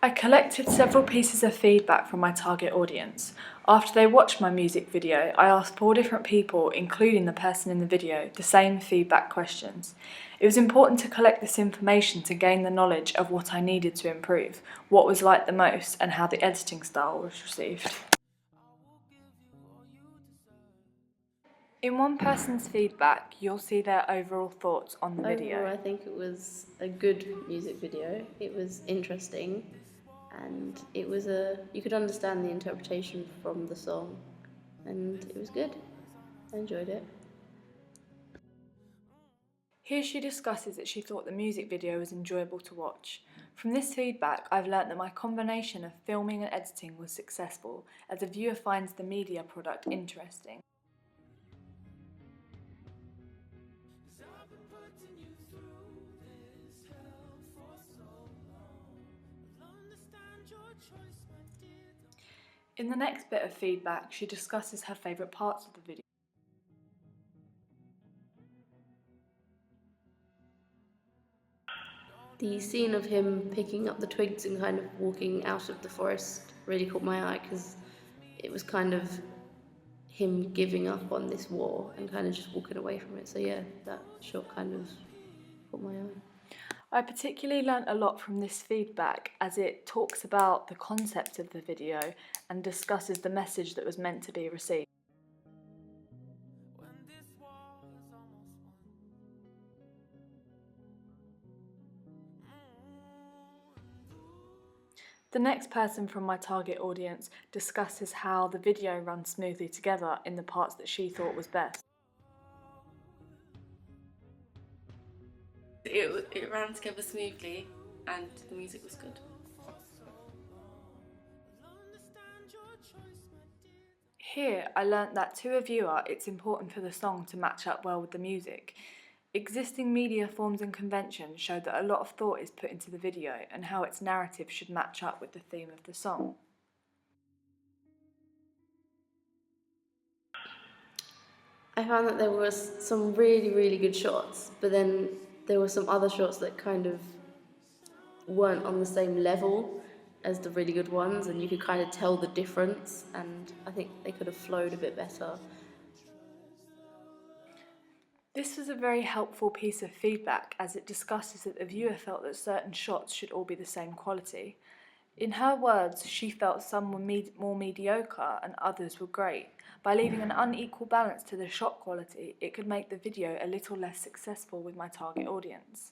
I collected several pieces of feedback from my target audience. After they watched my music video, I asked 4 different people, including the person in the video, the same feedback questions. It was important to collect this information to gain the knowledge of what I needed to improve, what was liked the most, and how the editing style was received. In one person's feedback, you'll see their overall thoughts on the video. Overall, I think it was a good music video. It was interesting, and you could understand the interpretation from the song, and it was good. I enjoyed it. Here she discusses that she thought the music video was enjoyable to watch. From this feedback, I've learnt that my combination of filming and editing was successful, as the viewer finds the media product interesting. In the next bit of feedback, she discusses her favourite parts of the video. The scene of him picking up the twigs and kind of walking out of the forest really caught my eye because it was kind of him giving up on this war and kind of just walking away from it. So yeah, that shot kind of caught my eye. I particularly learnt a lot from this feedback as it talks about the concept of the video and discusses the message that was meant to be received. The next person from my target audience discusses how the video runs smoothly together in the parts that she thought was best. It ran together smoothly and the music was good. Here I learnt that to a viewer it's important for the song to match up well with the music. Existing media forms and conventions show that a lot of thought is put into the video and how its narrative should match up with the theme of the song. I found that there was some really good shots, but then there were some other shots that kind of weren't on the same level as the really good ones, and you could kind of tell the difference, and I think they could have flowed a bit better. This was a very helpful piece of feedback as it discusses that the viewer felt that certain shots should all be the same quality. In her words, she felt some were more mediocre and others were great. By leaving an unequal balance to the shot quality, it could make the video a little less successful with my target audience.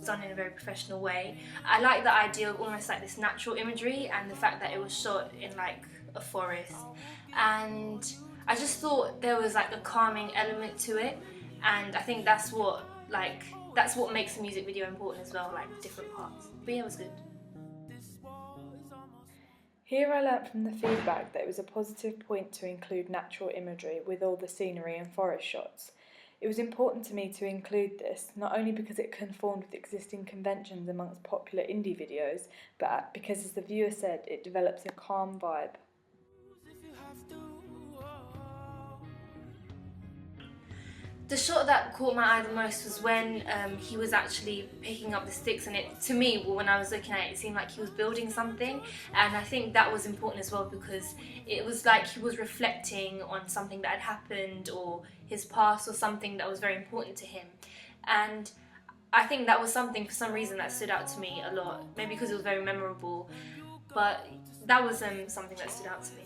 Done in a very professional way. I like the idea of almost like this natural imagery and the fact that it was shot in like a forest, and I just thought there was like a calming element to it, and I think that's what makes a music video important as well, like different parts. But yeah, it was good. Here I learnt from the feedback that it was a positive point to include natural imagery with all the scenery and forest shots. It was important to me to include this, not only because it conformed with existing conventions amongst popular indie videos, but because, as the viewer said, it develops a calm vibe. The shot that caught my eye the most was when he was actually picking up the sticks, and to me, when I was looking at it, it seemed like he was building something, and I think that was important as well because it was like he was reflecting on something that had happened or his past or something that was very important to him, and I think that was something for some reason that stood out to me a lot, maybe because it was very memorable, but that was something that stood out to me.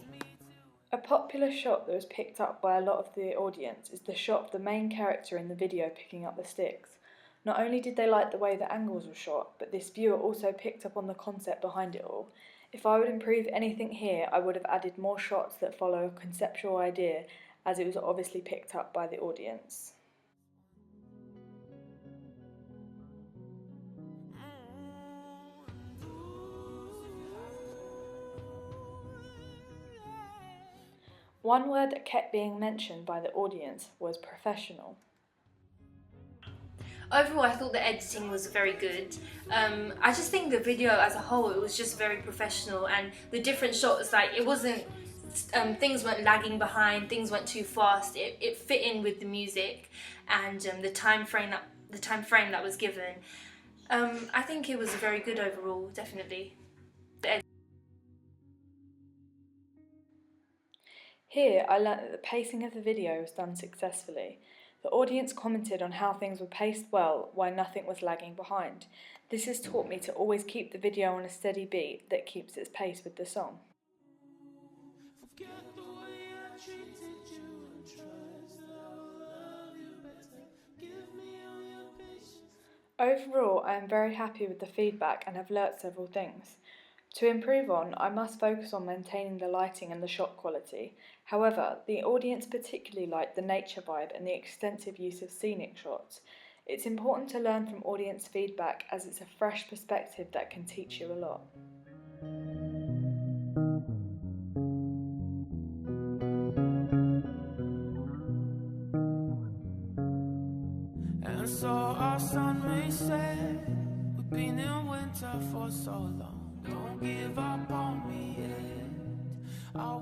A popular shot that was picked up by a lot of the audience is the shot of the main character in the video picking up the sticks. Not only did they like the way the angles were shot, but this viewer also picked up on the concept behind it all. If I would improve anything here, I would have added more shots that follow a conceptual idea, as it was obviously picked up by the audience. One word that kept being mentioned by the audience was professional. Overall, I thought the editing was very good. I just think the video as a whole, it was just very professional, and the different shots, like it wasn't, things weren't lagging behind, things weren't too fast. It fit in with the music and the time frame that was given. I think it was very good overall, definitely. Here, I learnt that the pacing of the video was done successfully. The audience commented on how things were paced well, while nothing was lagging behind. This has taught me to always keep the video on a steady beat that keeps its pace with the song. Overall, I am very happy with the feedback and have learnt several things. To improve on, I must focus on maintaining the lighting and the shot quality. However, the audience particularly liked the nature vibe and the extensive use of scenic shots. It's important to learn from audience feedback as it's a fresh perspective that can teach you a lot. And so our sun may set. We've been in winter for so long. Don't give up on me yet. I